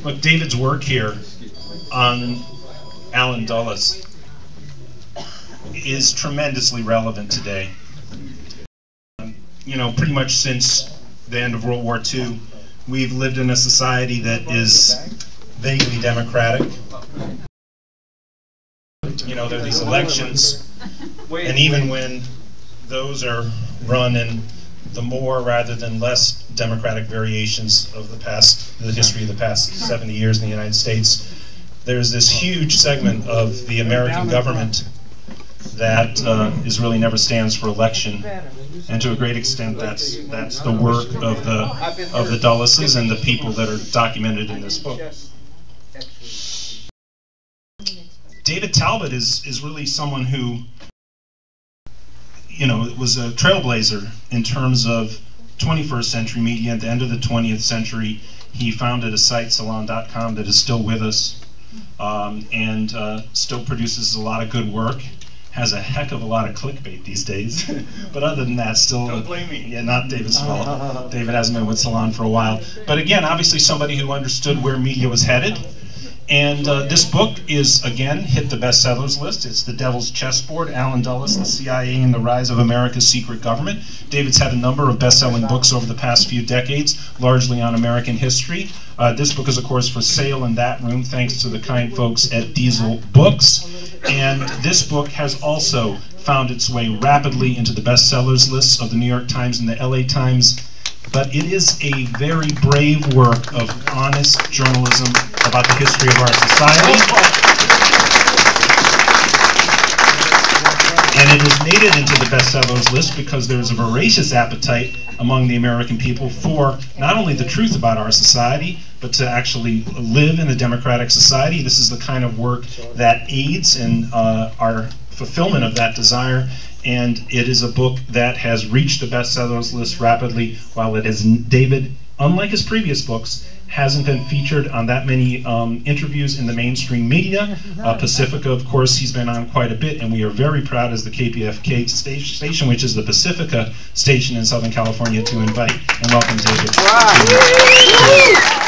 Look, David's work here on Allen Dulles is tremendously relevant today. You know, pretty much since the end of World War II, we've lived in a society that is vaguely democratic. You know, there are these elections, and even when those are run in the more rather than less democratic variations of the history of the past 70 years in the United States, there's this huge segment of the American government that really never stands for election, and to a great extent that's the work of the Dulleses and the people that are documented in this book. David Talbot is really someone who, you know, was a trailblazer in terms of 21st century media. At the end of the 20th century, he founded a site, salon.com, that is still with us, and still produces a lot of good work. Has a heck of a lot of clickbait these days, but other than that, still... Don't blame me. Yeah, not David's fault. David hasn't been with Salon for a while. But again, obviously somebody who understood where media was headed. And this book is, again, hit the bestsellers list. It's The Devil's Chessboard, Allen Dulles, The CIA and the Rise of America's Secret Government. David's had a number of best-selling books over the past few decades, largely on American history. This book is, of course, for sale in that room, thanks to the kind folks at Diesel Books. And this book has also found its way rapidly into the bestsellers lists of the New York Times and the LA Times. But it is a very brave work of honest journalism about the history of our society. And it has made it into the bestsellers list because there is a voracious appetite among the American people for not only the truth about our society, but to actually live in a democratic society. This is the kind of work that aids in our fulfillment of that desire. And it is a book that has reached the bestsellers list rapidly, while it is, David, unlike his previous books, hasn't been featured on that many interviews in the mainstream media. Pacifica, of course, he's been on quite a bit, and we are very proud as the KPFK station, which is the Pacifica station in Southern California, to invite and welcome David. Wow.